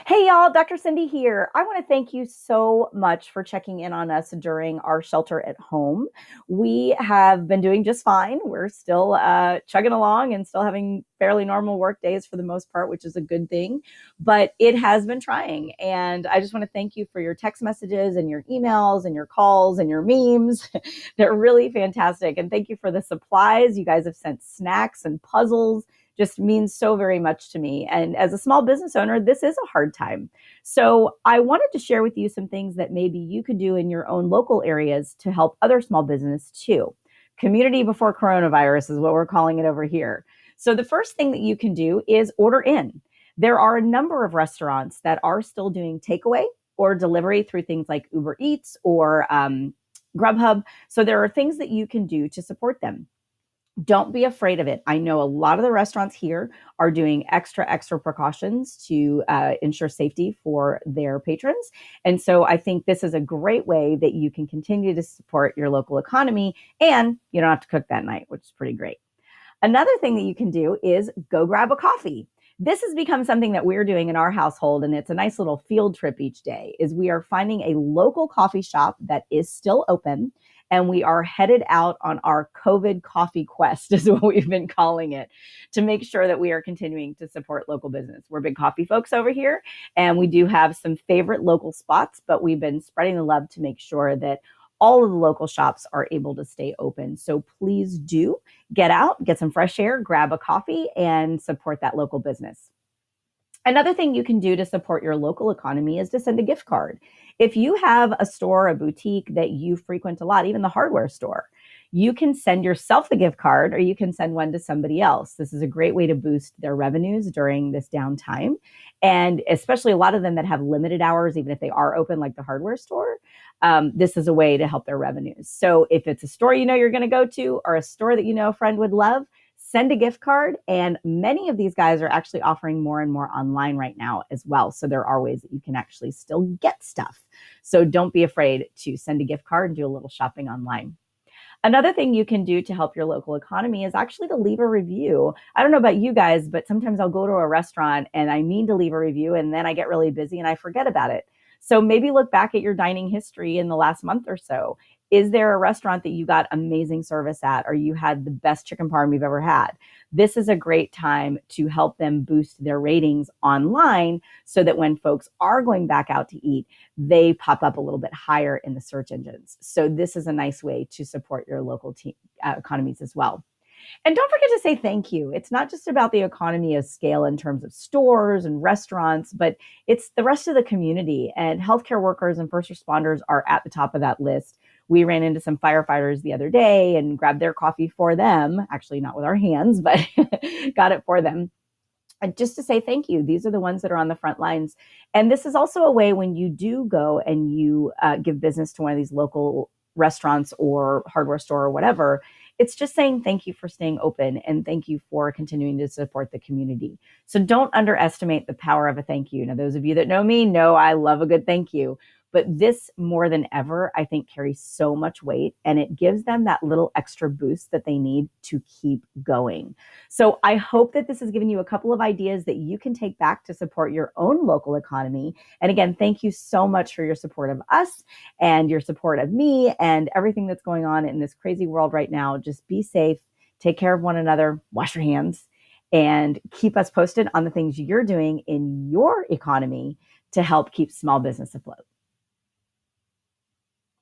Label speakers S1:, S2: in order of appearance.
S1: Hey y'all, Dr. Cindy here. I want to thank you so much for checking in on us during our shelter at home. We have been doing just fine. We're still chugging along and still having fairly normal work days for the most part, which is a good thing. But it has been trying. And I just want to thank you for your text messages and your emails and your calls and your memes. They're really fantastic. And thank you for the supplies. You guys have sent snacks and puzzles, just means so very much to me. And as a small business owner, this is a hard time. So I wanted to share with you some things that maybe you could do in your own local areas to help other small business too. Community before coronavirus is what we're calling it over here. So the first thing that you can do is order in. There are a number of restaurants that are still doing takeaway or delivery through things like Uber Eats or Grubhub. So there are things that you can do to support them. Don't be afraid of it. I know a lot of the restaurants here are doing extra precautions to ensure safety for their patrons. And so I think this is a great way that you can continue to support your local economy and you don't have to cook that night, which is pretty great. Another thing that you can do is go grab a coffee. This has become something that we're doing in our household, and it's a nice little field trip each day, is we are finding a local coffee shop that is still open, and we are headed out on our COVID coffee quest, is what we've been calling it, to make sure that we are continuing to support local business. We're big coffee folks over here, and we do have some favorite local spots, but we've been spreading the love to make sure that all of the local shops are able to stay open. So please do get out, get some fresh air, grab a coffee, and support that local business. Another thing you can do to support your local economy is to send a gift card. If you have a store, a boutique that you frequent a lot, even the hardware store, you can send yourself the gift card or you can send one to somebody else. This is a great way to boost their revenues during this downtime. And especially a lot of them that have limited hours, even if they are open, like the hardware store, this is a way to help their revenues. So if it's a store you know you're going to go to or a store that you know a friend would love, send a gift card. And many of these guys are actually offering more and more online right now as well. So there are ways that you can actually still get stuff. So don't be afraid to send a gift card and do a little shopping online. Another thing you can do to help your local economy is actually to leave a review. I don't know about you guys, but sometimes I'll go to a restaurant and I mean to leave a review and then I get really busy and I forget about it. So maybe look back at your dining history in the last month or so. Is there a restaurant that you got amazing service at or you had the best chicken parm you've ever had? This is a great time to help them boost their ratings online so that when folks are going back out to eat, they pop up a little bit higher in the search engines. So this is a nice way to support your local economies as well. And don't forget to say thank you. It's not just about the economy of scale in terms of stores and restaurants, but it's the rest of the community. And healthcare workers and first responders are at the top of that list. We ran into some firefighters the other day and grabbed their coffee for them. Actually, not with our hands, but got it for them. And just to say thank you. These are the ones that are on the front lines. And this is also a way when you do go and you give business to one of these local restaurants or hardware store or whatever, it's just saying thank you for staying open and thank you for continuing to support the community. So don't underestimate the power of a thank you. Now, those of you that know me know I love a good thank you. But this more than ever, I think carries so much weight and it gives them that little extra boost that they need to keep going. So I hope that this has given you a couple of ideas that you can take back to support your own local economy. And again, thank you so much for your support of us and your support of me and everything that's going on in this crazy world right now. Just be safe, take care of one another, wash your hands, and keep us posted on the things you're doing in your economy to help keep small business afloat.